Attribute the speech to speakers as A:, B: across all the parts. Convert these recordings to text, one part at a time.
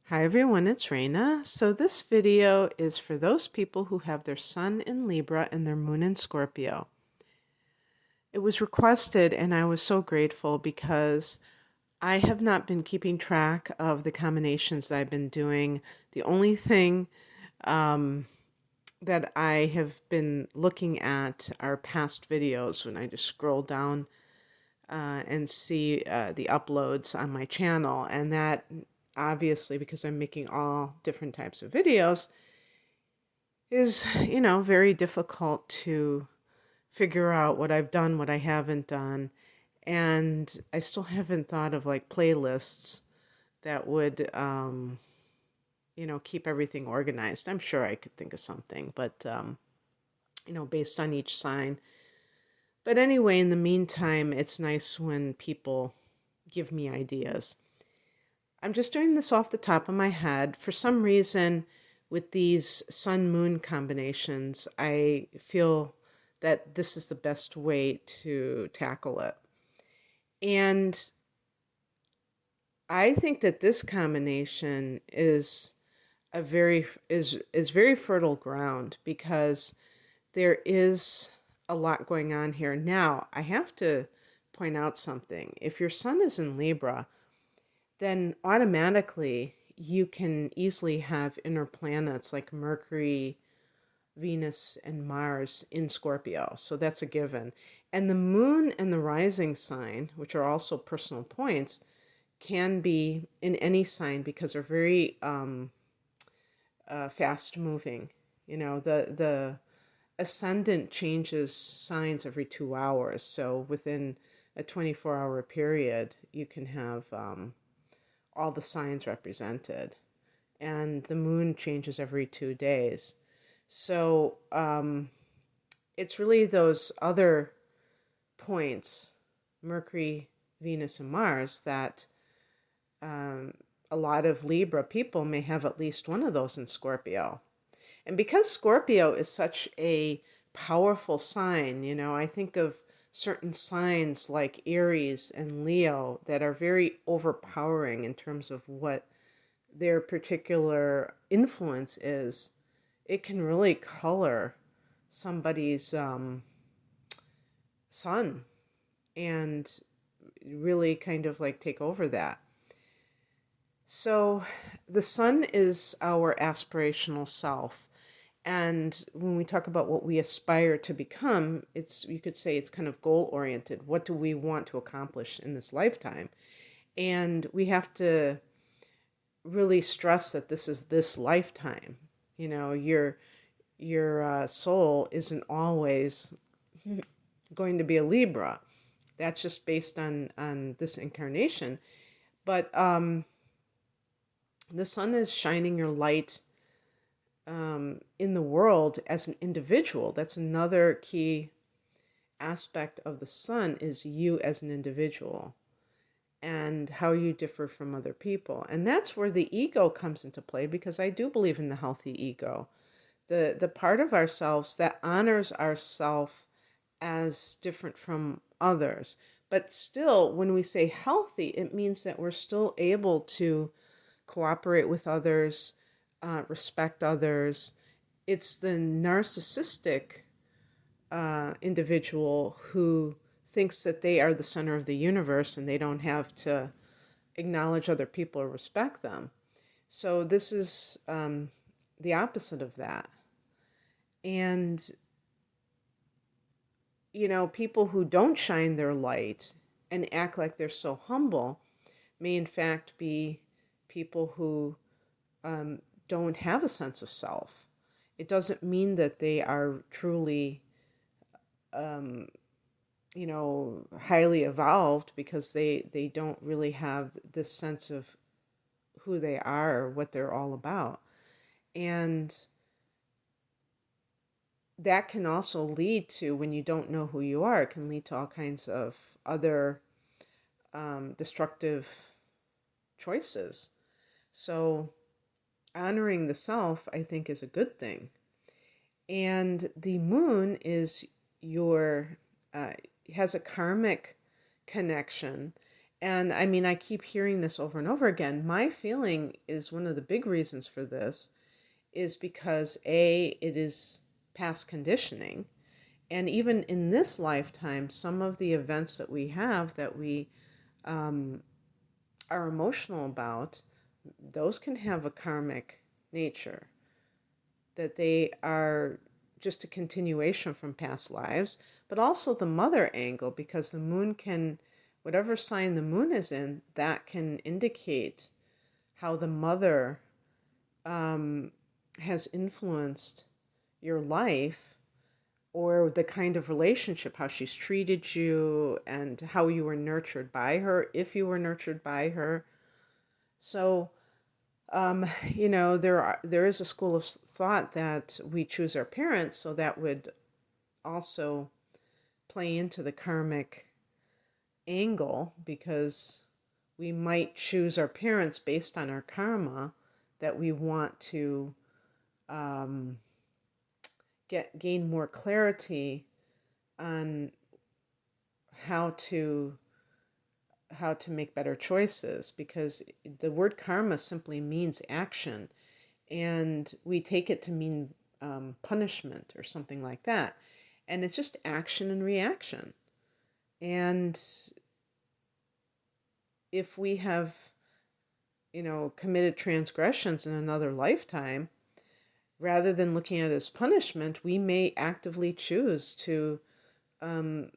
A: Hi everyone, it's Raina. So this video is for those people who have their sun in Libra and their moon in Scorpio. It was requested and I was so grateful because I have not been keeping track of the combinations that I've been doing. The only thing that I have been looking at are past videos when I just scroll down and see the uploads on my channel. And that obviously, because I'm making all different types of videos, is, very difficult to figure out what I've done, what I haven't done. And I still haven't thought of like playlists that would, keep everything organized. I'm sure I could think of something, but, based on each sign. But anyway, in the meantime, it's nice when people give me ideas. I'm just doing this off the top of my head. For some reason, with these sun moon combinations, I feel that this is the best way to tackle it. And I think that this combination is very fertile ground because there is a lot going on here. Now, I have to point out something. If your sun is in Libra, then automatically you can easily have inner planets like Mercury, Venus, and Mars in Scorpio. So that's a given. And the moon and the rising sign, which are also personal points, can be in any sign because they're very fast moving. The ascendant changes signs every 2 hours. So within a 24-hour period, you can have all the signs represented. And the moon changes every 2 days. So it's really those other points, Mercury, Venus, and Mars, that a lot of Libra people may have at least one of those in Scorpio. And because Scorpio is such a powerful sign, I think of certain signs like Aries and Leo that are very overpowering in terms of what their particular influence is. It can really color somebody's sun and really kind of like take over that. So the sun is our aspirational self. And when we talk about what we aspire to become, you could say it's kind of goal oriented. What do we want to accomplish in this lifetime? And we have to really stress that this is this lifetime. Your soul isn't always going to be a Libra. That's just based on this incarnation. But the sun is shining your light in the world as an individual. That's another key aspect of the sun, is you as an individual and how you differ from other people. And that's where the ego comes into play, because I do believe in the healthy ego. The part of ourselves that honors ourself as different from others. But still, when we say healthy, it means that we're still able to cooperate with others, respect others. It's the narcissistic individual who thinks that they are the center of the universe and they don't have to acknowledge other people or respect them. So this is the opposite of that. And, people who don't shine their light and act like they're so humble may in fact be people who don't have a sense of self. It doesn't mean that they are truly, highly evolved, because they don't really have this sense of who they are or what they're all about. And that can also lead to, when you don't know who you are, it can lead to all kinds of other destructive choices. So honoring the self, I think, is a good thing. And the moon is has a karmic connection, And I mean, I keep hearing this over and over again. My feeling is one of the big reasons for this is because it is past conditioning. And even in this lifetime, some of the events that we have that we um, are emotional about, those can have a karmic nature, that they are just a continuation from past lives, but also the mother angle, because the moon can, whatever sign the moon is in, that can indicate how the mother um, has influenced your life, or the kind of relationship, how she's treated you, and how you were nurtured by her, if you were nurtured by her. So, there is a school of thought that we choose our parents, so that would also play into the karmic angle, because we might choose our parents based on our karma that we want to um, gain more clarity on how to make better choices, because the word karma simply means action, and we take it to mean punishment or something like that, and it's just action and reaction. And if we have committed transgressions in another lifetime, rather than looking at it as punishment, we may actively choose to um,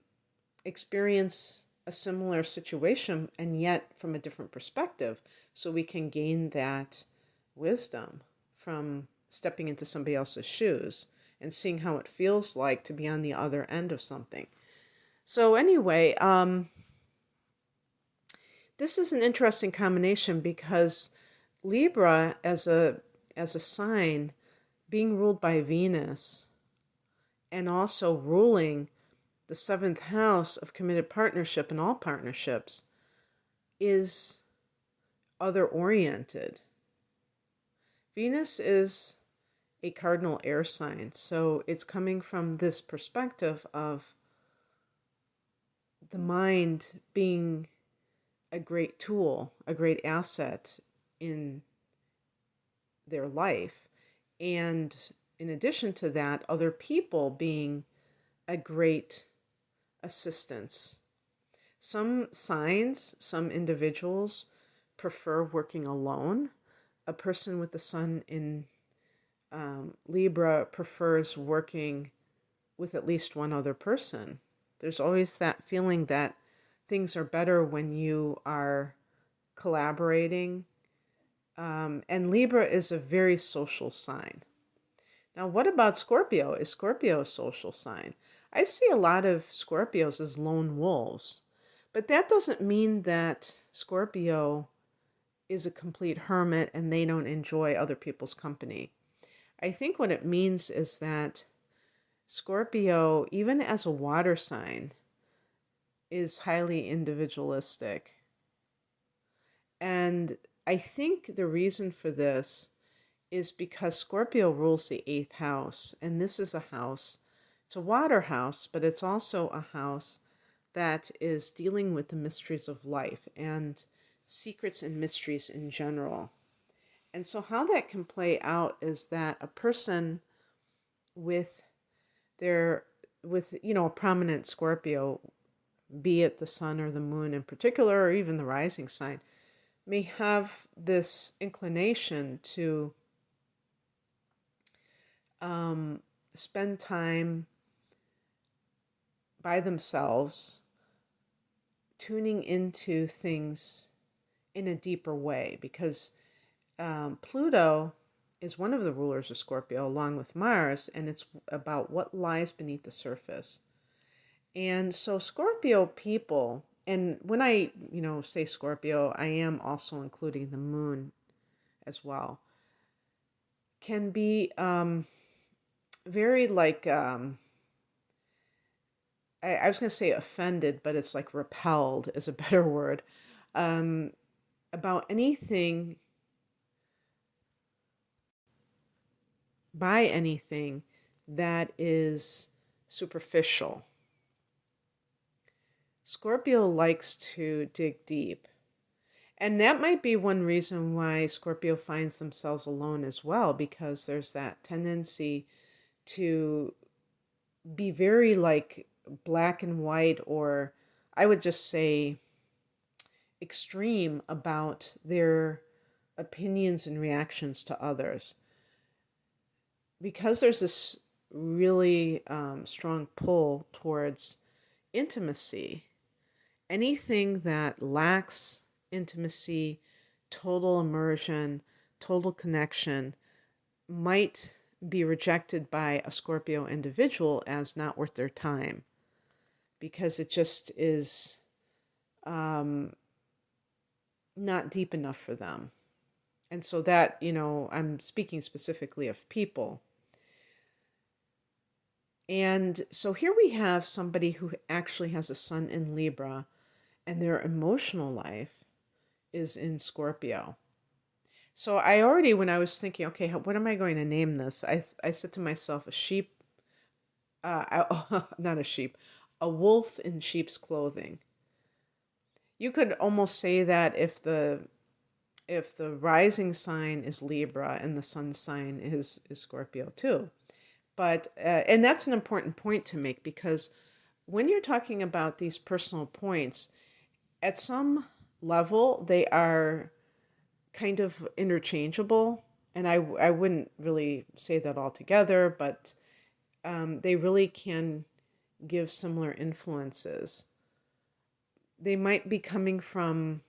A: experience a similar situation, and yet from a different perspective, so we can gain that wisdom from stepping into somebody else's shoes and seeing how it feels like to be on the other end of something. So anyway, this is an interesting combination, because Libra as a sign, being ruled by Venus and also ruling the seventh house of committed partnership and all partnerships, is other oriented. Venus is a cardinal air sign, so it's coming from this perspective of the mind being a great tool, a great asset in their life. And in addition to that, other people being a great assistance. Some signs, some individuals prefer working alone. A person with the sun in Libra prefers working with at least one other person. There's always that feeling that things are better when you are collaborating. And Libra is a very social sign. Now, what about Scorpio? Is Scorpio a social sign? I see a lot of Scorpios as lone wolves, but that doesn't mean that Scorpio is a complete hermit and they don't enjoy other people's company. I think what it means is that Scorpio, even as a water sign, is highly individualistic. And I think the reason for this is because Scorpio rules the eighth house, and this is a house, it's a water house, but it's also a house that is dealing with the mysteries of life and secrets and mysteries in general. And so how that can play out is that a person with a prominent Scorpio, be it the sun or the moon in particular, or even the rising sign, may have this inclination to spend time by themselves, tuning into things in a deeper way, because Pluto is one of the rulers of Scorpio along with Mars, and it's about what lies beneath the surface. And so Scorpio people, and when I, say Scorpio, I am also including the moon as well, can be very like, I was going to say offended, but it's like repelled is a better word, um, about anything, by anything that is superficial. Scorpio likes to dig deep. And that might be one reason why Scorpio finds themselves alone as well, because there's that tendency to be very like black and white, or I would just say extreme about their opinions and reactions to others. Because there's this really strong pull towards intimacy, anything that lacks intimacy, total immersion, total connection might be rejected by a Scorpio individual as not worth their time, because it just is not deep enough for them. And so that, I'm speaking specifically of people. And so here we have somebody who actually has a sun in Libra, and their emotional life is in Scorpio. So I already, when I was thinking, okay, what am I going to name this? I said to myself, a sheep, not a sheep, a wolf in sheep's clothing. You could almost say that if the rising sign is Libra and the sun sign is Scorpio too. But and that's an important point to make, because when you're talking about these personal points, at some level they are kind of interchangeable, and I wouldn't really say that altogether, but they really can give similar influences. They might be coming from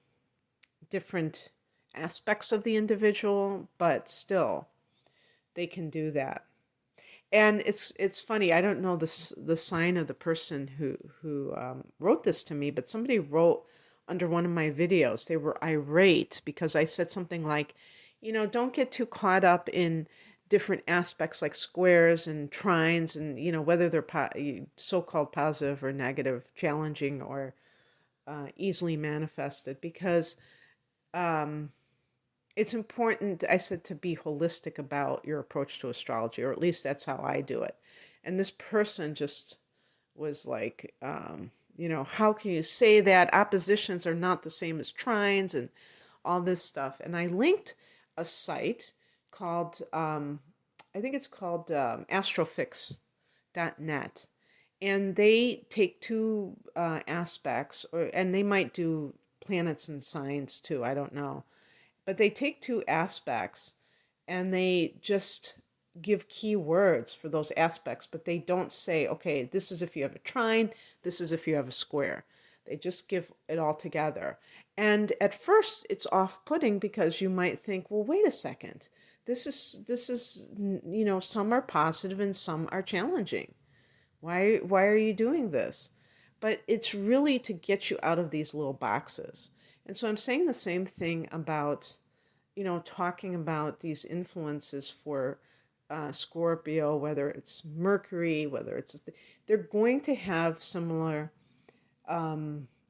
A: different aspects of the individual, but still they can do that. And it's funny, I don't know the sign of the person who wrote this to me, but somebody wrote under one of my videos, they were irate because I said something like, don't get too caught up in different aspects like squares and trines and, whether they're so-called positive or negative, challenging or easily manifested, because it's important, I said, to be holistic about your approach to astrology, or at least that's how I do it. And this person just was like, how can you say that oppositions are not the same as trines and all this stuff? And I linked a site called, I think it's called astrofix.net. And they take two aspects, and they might do planets and signs too, I don't know. But they take two aspects and they just give key words for those aspects, but they don't say, okay, this is if you have a trine, this is if you have a square. They just give it all together. And at first it's off-putting, because you might think, well, wait a second. This is some are positive and some are challenging. Why are you doing this? But it's really to get you out of these little boxes. And so I'm saying the same thing about, talking about these influences for Scorpio, whether it's Mercury, whether it's, they're going to have similar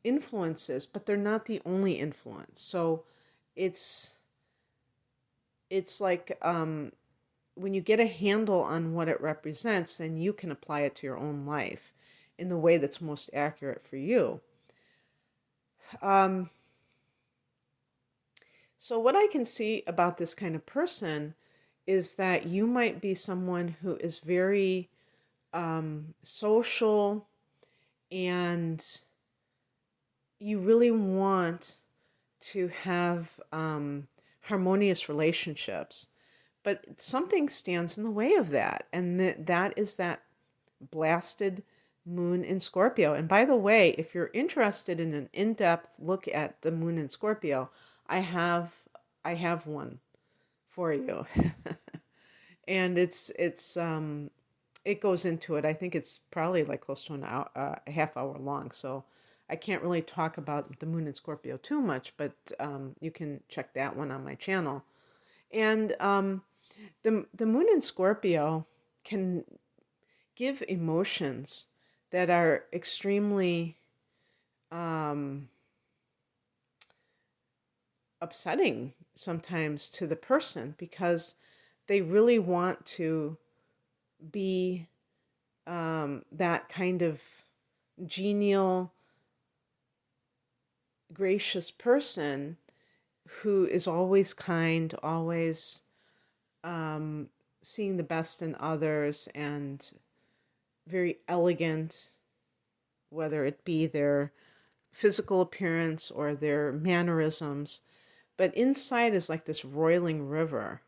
A: influences, but they're not the only influence. So it's like when you get a handle on what it represents, then you can apply it to your own life in the way that's most accurate for you. So what I can see about this kind of person is that you might be someone who is very social, and you really want to have harmonious relationships. But something stands in the way of that, and that is that blasted moon in Scorpio. And by the way, if you're interested in an in-depth look at the moon in Scorpio, I have one for you. And it goes into it. I think it's probably like close to a half hour long. So I can't really talk about the moon in Scorpio too much, but you can check that one on my channel. And the moon in Scorpio can give emotions that are extremely upsetting sometimes to the person, because they really want to be that kind of genial, gracious person who is always kind, always seeing the best in others, and very elegant, whether it be their physical appearance or their mannerisms. But inside is like this roiling river.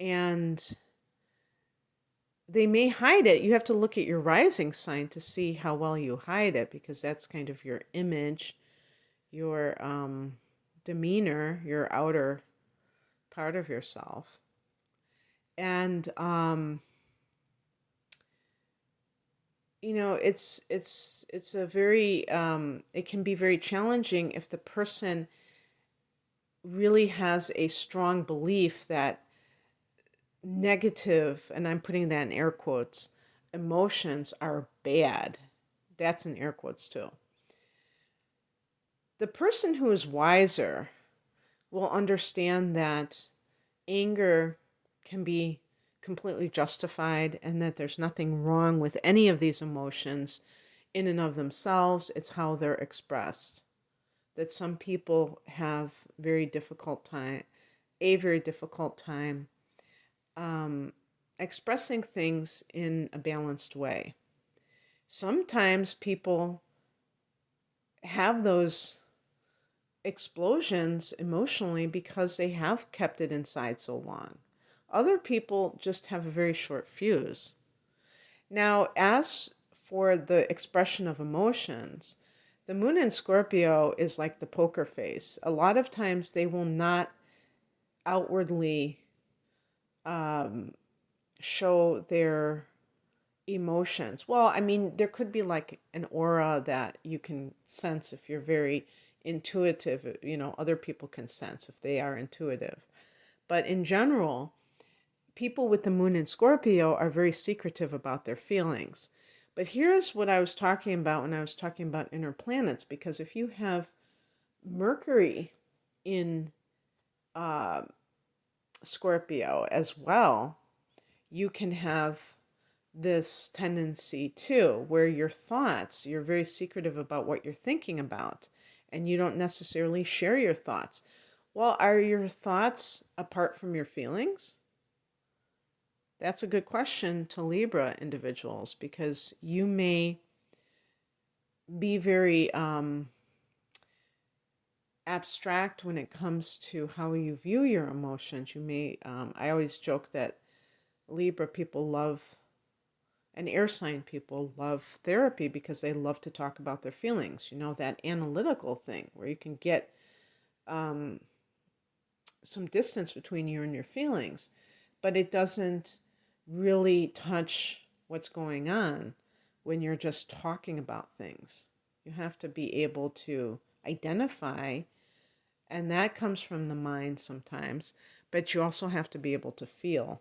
A: And they may hide it. You have to look at your rising sign to see how well you hide it, because that's kind of your image, your demeanor, your outer part of yourself. And it's a very it can be very challenging if the person really has a strong belief that negative, and I'm putting that in air quotes, emotions are bad. That's in air quotes too. The person who is wiser will understand that anger can be completely justified and that there's nothing wrong with any of these emotions in and of themselves. It's how they're expressed. That some people have a very difficult time expressing things in a balanced way. Sometimes people have those explosions emotionally because they have kept it inside so long. Other people just have a very short fuse. Now, as for the expression of emotions, the moon in Scorpio is like the poker face. A lot of times they will not outwardly show their emotions. Well, I mean, there could be like an aura that you can sense if you're very intuitive. Other people can sense if they are intuitive. But in general, people with the moon in Scorpio are very secretive about their feelings. But here's what I was talking about when I was talking about inner planets, because if you have Mercury in Scorpio as well, you can have this tendency too, where your thoughts, you're very secretive about what you're thinking about, and you don't necessarily share your thoughts. Well, are your thoughts apart from your feelings? That's a good question to Libra individuals, because you may be very abstract when it comes to how you view your emotions. You may, I always joke that Libra people love, and air sign people love therapy because they love to talk about their feelings. That analytical thing where you can get some distance between you and your feelings, but it doesn't really touch what's going on when you're just talking about things. You have to be able to identify, and that comes from the mind sometimes, but you also have to be able to feel.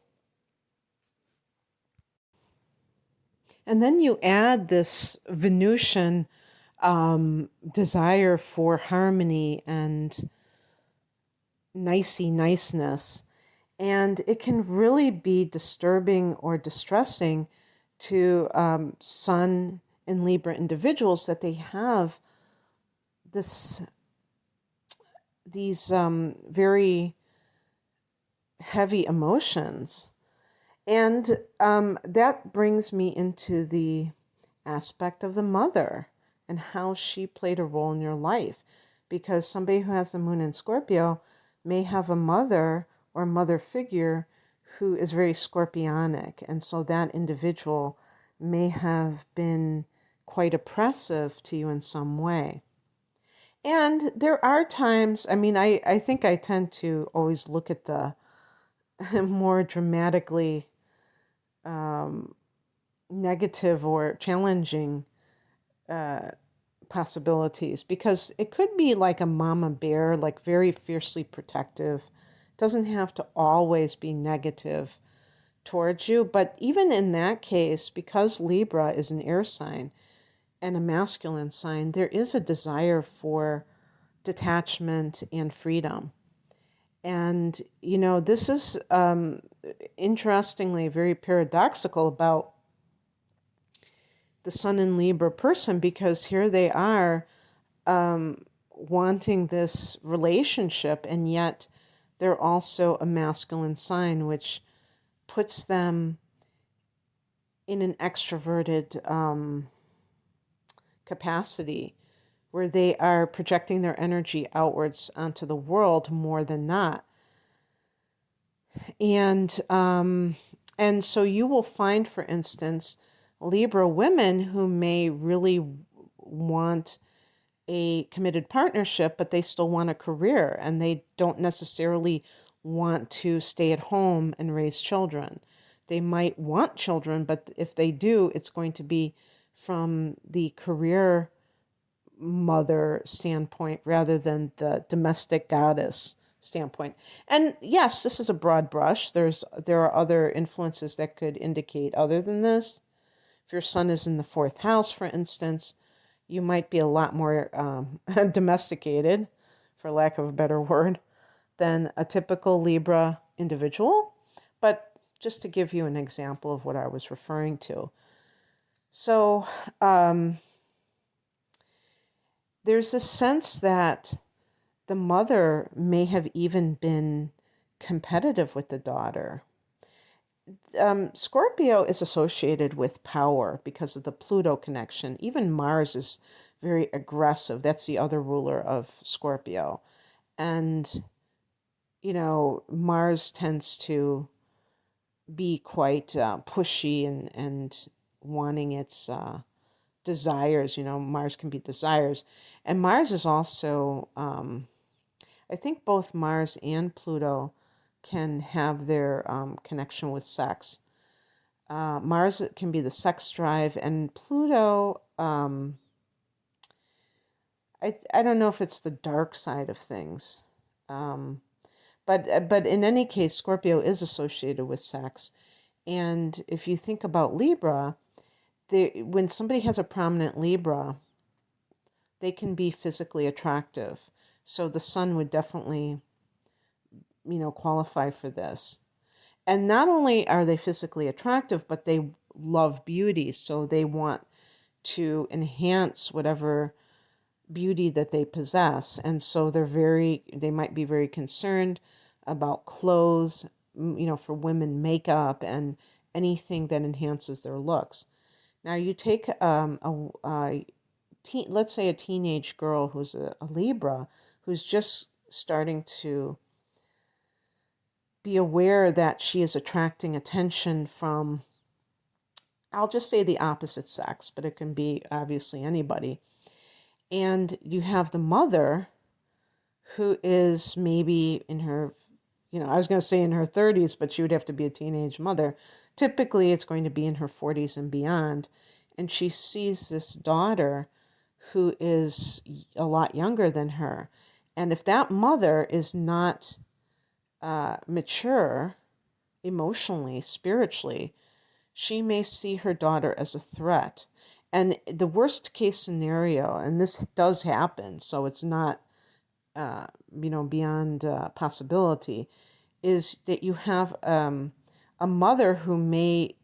A: And then you add this Venusian desire for harmony and niceness. And it can really be disturbing or distressing to Sun and Libra individuals that they have these very heavy emotions. And that brings me into the aspect of the mother and how she played a role in your life. Because somebody who has the moon in Scorpio may have a mother or mother figure who is very scorpionic. And so that individual may have been quite oppressive to you in some way. And there are times, I think I tend to always look at the more dramatically negative or challenging possibilities, because it could be like a mama bear, like very fiercely protective. It doesn't have to always be negative towards you. But even in that case, because Libra is an air sign and a masculine sign, there is a desire for detachment and freedom. And, this is interestingly very paradoxical about the Sun in Libra person, because here they are wanting this relationship, and yet they're also a masculine sign, which puts them in an extroverted capacity where they are projecting their energy outwards onto the world more than not. And so you will find, for instance, Libra women who may really want a committed partnership, but they still want a career, and they don't necessarily want to stay at home and raise children. They might want children, but if they do, it's going to be from the career mother standpoint rather than the domestic goddess standpoint. And yes, this is a broad brush. There are other influences that could indicate other than this. If your sun is in the fourth house, for instance, you might be a lot more domesticated, for lack of a better word, than a typical Libra individual. But just to give you an example of what I was referring to. So there's a sense that the mother may have even been competitive with the daughter. Scorpio is associated with power because of the Pluto connection. Even Mars is very aggressive. That's the other ruler of Scorpio. And, Mars tends to be quite pushy and wanting its desires. Mars can be desires. And Mars is also, I think both Mars and Pluto can have their connection with sex. Mars can be the sex drive, and Pluto, I don't know if it's the dark side of things. But in any case, Scorpio is associated with sex. And if you think about Libra, when somebody has a prominent Libra, they can be physically attractive. So the sun would definitely, qualify for this. And not only are they physically attractive, but they love beauty. So they want to enhance whatever beauty that they possess. And so they might be very concerned about clothes, for women, makeup, and anything that enhances their looks. Now you take let's say a teenage girl who's a Libra, who's just starting to be aware that she is attracting attention from, I'll just say the opposite sex, but it can be obviously anybody. And you have the mother who is maybe in her, I was going to say in her 30s, but she would have to be a teenage mother. Typically, it's going to be in her 40s and beyond. And she sees this daughter who is a lot younger than her. And if that mother is not mature emotionally, spiritually, she may see her daughter as a threat. And the worst case scenario, and this does happen, so it's not, beyond possibility, is that you have a mother who may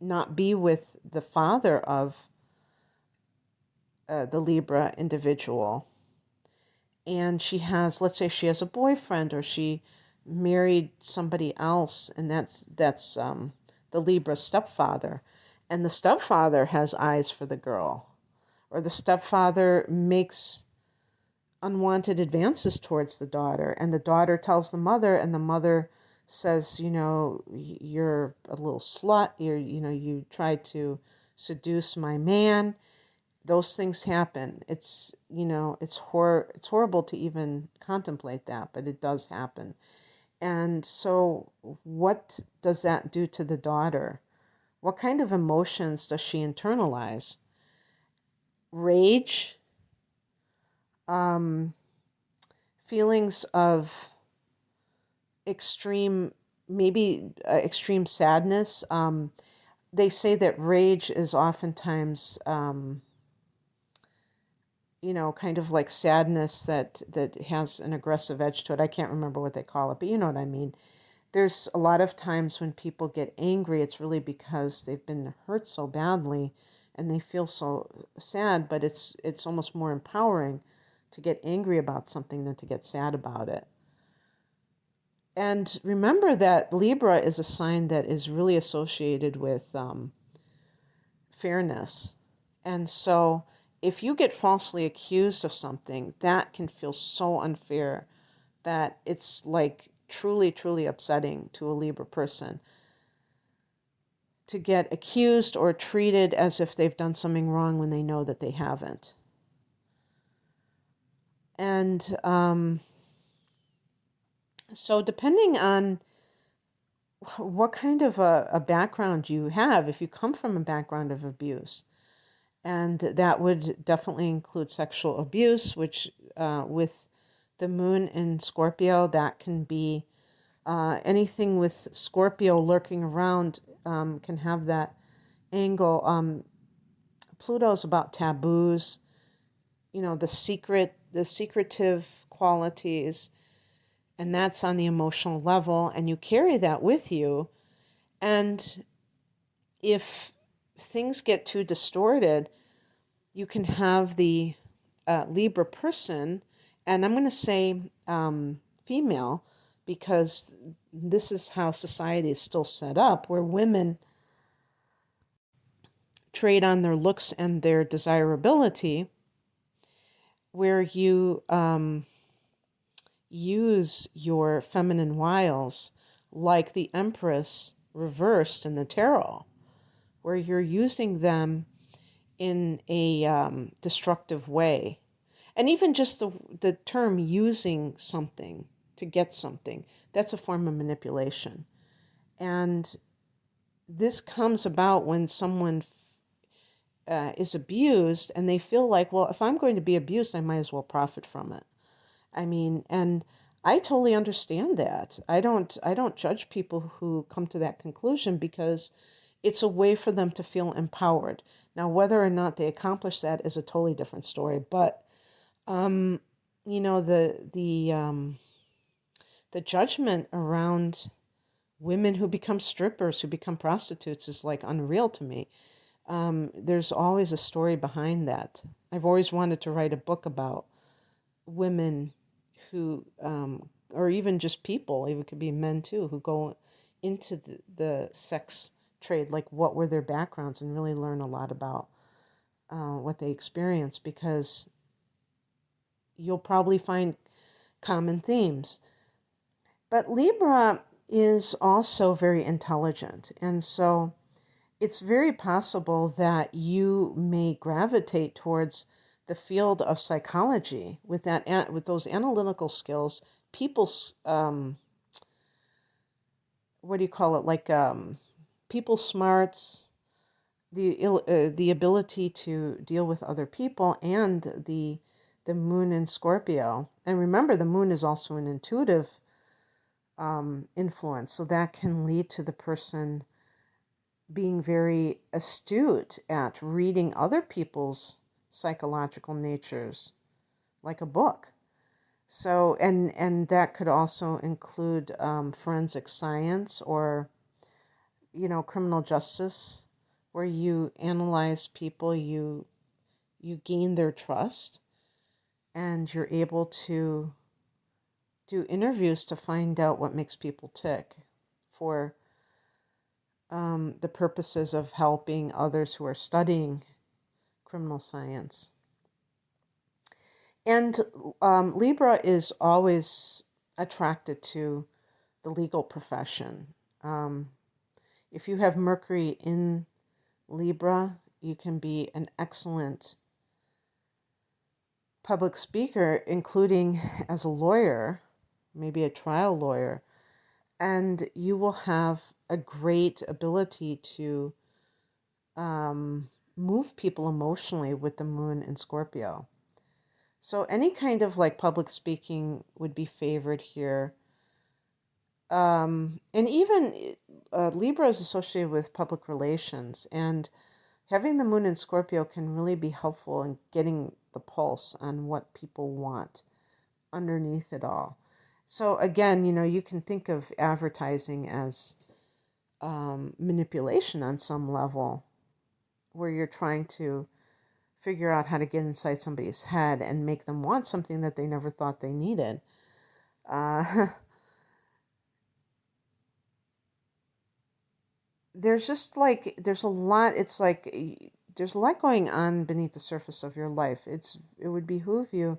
A: not be with the father of the Libra individual. And let's say she has a boyfriend, or she married somebody else, and that's the Libra stepfather. And the stepfather has eyes for the girl, or the stepfather makes unwanted advances towards the daughter, and the daughter tells the mother, and the mother says, you're a little slut, you tried to seduce my man. Those things happen. It's horrible to even contemplate that, but it does happen. And so what does that do to the daughter? What kind of emotions does she internalize? Rage, feelings of extreme sadness. They say that rage is oftentimes, kind of like sadness that has an aggressive edge to it. I can't remember what they call it, but you know what I mean. There's a lot of times when people get angry, it's really because they've been hurt so badly and they feel so sad, but it's almost more empowering to get angry about something than to get sad about it. And remember that Libra is a sign that is really associated with fairness. And so if you get falsely accused of something, that can feel so unfair that it's like truly, truly upsetting to a Libra person to get accused or treated as if they've done something wrong when they know that they haven't. And so depending on what kind of a background you have, if you come from a background of abuse, and that would definitely include sexual abuse, which with the moon in Scorpio, that can be anything with Scorpio lurking around can have that angle. Pluto's about taboos, the secretive qualities, and that's on the emotional level, and you carry that with you. And if things get too distorted, you can have the Libra person, and I'm going to say female, because this is how society is still set up, where women trade on their looks and their desirability, where you use your feminine wiles like the Empress reversed in the tarot, where you're using them in a destructive way. And even just the term using something to get something, that's a form of manipulation. And this comes about when someone is abused and they feel like, well, if I'm going to be abused, I might as well profit from it. I mean, and I totally understand that. I don't judge people who come to that conclusion, because it's a way for them to feel empowered. Now, whether or not they accomplish that is a totally different story. But the judgment around women who become strippers, who become prostitutes, is like unreal to me. There's always a story behind that. I've always wanted to write a book about women who, or even just people, it could be men too, who go into the sex trade, like what were their backgrounds, and really learn a lot about what they experience, because you'll probably find common themes. But Libra is also very intelligent, and so it's very possible that you may gravitate towards the field of psychology with those analytical skills. People's what do you call it? Like people smarts, the ability to deal with other people, and the moon in Scorpio. And remember, the moon is also an intuitive influence, so that can lead to the person being very astute at reading other people's psychological natures, like a book. So, and that could also include forensic science, or, criminal justice, where you analyze people, you gain their trust, and you're able to do interviews to find out what makes people tick for the purposes of helping others who are studying criminal science. And Libra is always attracted to the legal profession. If you have Mercury in Libra, you can be an excellent public speaker, including as a lawyer, maybe a trial lawyer, and you will have a great ability to move people emotionally with the moon in Scorpio. So any kind of like public speaking would be favored here. And even Libra is associated with public relations, and having the moon in Scorpio can really be helpful in getting the pulse on what people want underneath it all. So again, you can think of advertising as manipulation on some level. where you're trying to figure out how to get inside somebody's head and make them want something that they never thought they needed. There's just like, there's a lot, it's like, there's a lot going on beneath the surface of your life. It would behoove you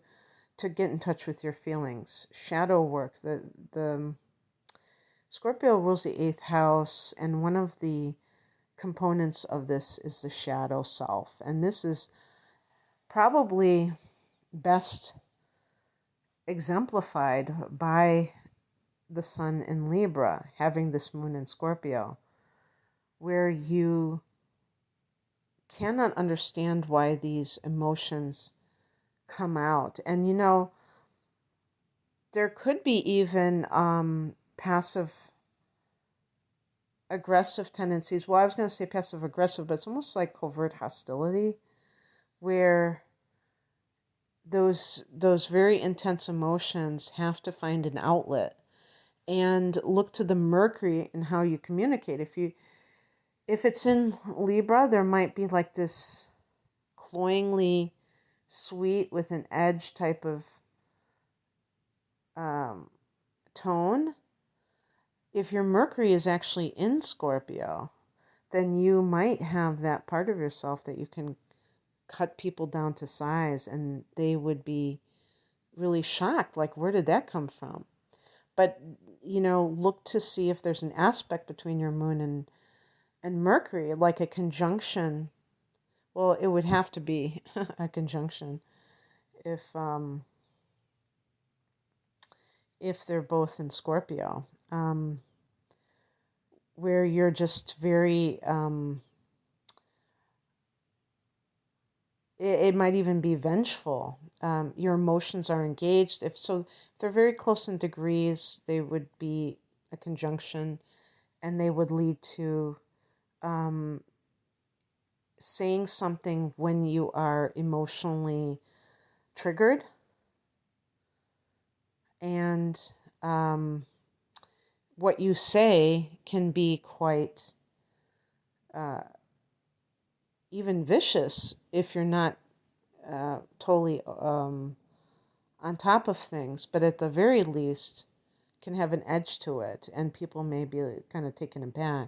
A: to get in touch with your feelings. Shadow work. The Scorpio rules the 8th house, and one of the components of this is the shadow self. And this is probably best exemplified by the sun in Libra, having this moon in Scorpio, where you cannot understand why these emotions come out. And there could be even passive aggressive tendencies. Well, I was going to say passive aggressive, but it's almost like covert hostility, where those very intense emotions have to find an outlet. And look to the Mercury in how you communicate. If it's in Libra, there might be like this cloyingly sweet with an edge type of tone. If your Mercury is actually in Scorpio, then you might have that part of yourself that you can cut people down to size, and they would be really shocked, like, where did that come from? But look to see if there's an aspect between your moon and Mercury, like a conjunction. Well, it would have to be a conjunction if they're both in Scorpio, where you're just very, it might even be vengeful. Your emotions are engaged. If they're very close in degrees, they would be a conjunction, and they would lead to saying something when you are emotionally triggered. And what you say can be quite even vicious if you're not totally on top of things, but at the very least can have an edge to it, and people may be kind of taken aback.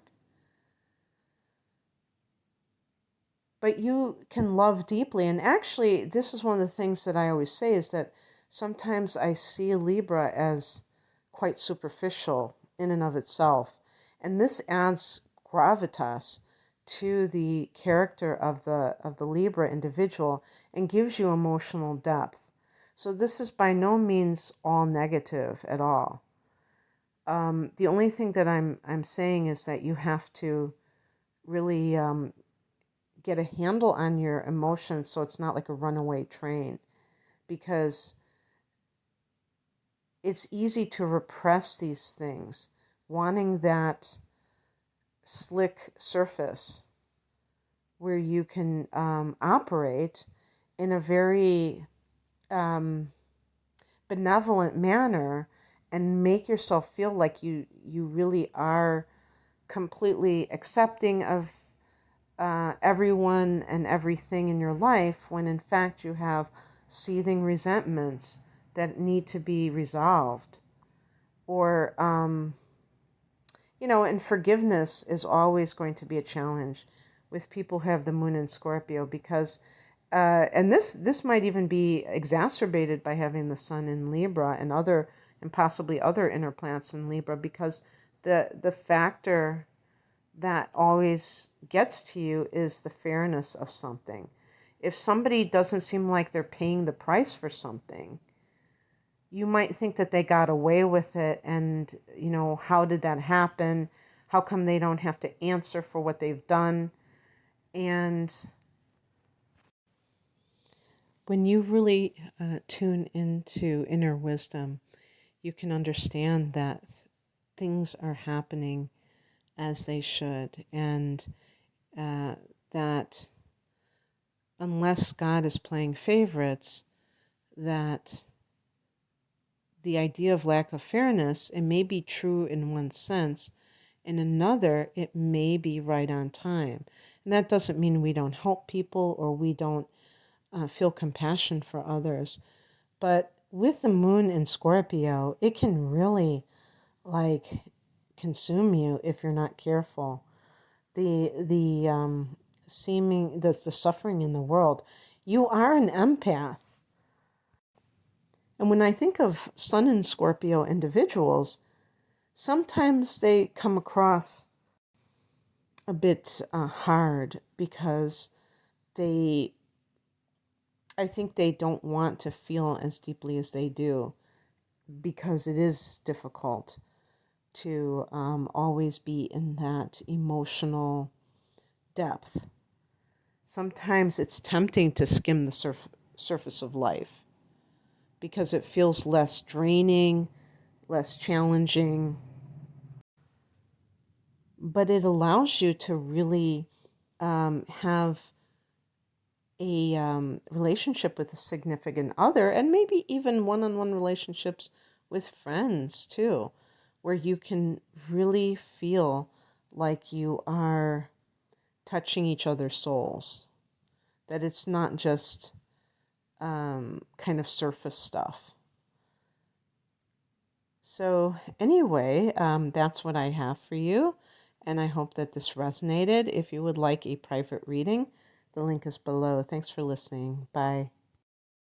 A: But you can love deeply. And actually, this is one of the things that I always say, is that sometimes I see Libra as quite superficial in and of itself. And this adds gravitas to the character of the Libra individual and gives you emotional depth. So this is by no means all negative at all. The only thing that I'm saying is that you have to really get a handle on your emotions, so it's not like a runaway train, because it's easy to repress these things, wanting that slick surface where you can operate in a very benevolent manner and make yourself feel like you really are completely accepting of everyone and everything in your life, when in fact you have seething resentments that need to be resolved. Or, and forgiveness is always going to be a challenge with people who have the moon in Scorpio, because, and this might even be exacerbated by having the sun in Libra and possibly other inner planets in Libra, because the factor that always gets to you is the fairness of something. If somebody doesn't seem like they're paying the price for something, you might think that they got away with it, and, how did that happen? How come they don't have to answer for what they've done? And when you really tune into inner wisdom, you can understand that things are happening as they should, and that unless God is playing favorites, that the idea of lack of fairness, it may be true in one sense, in another, it may be right on time. And that doesn't mean we don't help people or we don't feel compassion for others. But with the moon in Scorpio, it can really like consume you if you're not careful. The suffering in the world. You are an empath. And when I think of Sun in Scorpio individuals, sometimes they come across a bit hard because I think they don't want to feel as deeply as they do, because it is difficult to always be in that emotional depth. Sometimes it's tempting to skim the surface of life because it feels less draining, less challenging, but it allows you to really have a relationship with a significant other, and maybe even one-on-one relationships with friends too, where you can really feel like you are touching each other's souls, that it's not just kind of surface stuff. So anyway, that's what I have for you, and I hope that this resonated. If you would like a private reading, the link is below. Thanks for listening. Bye.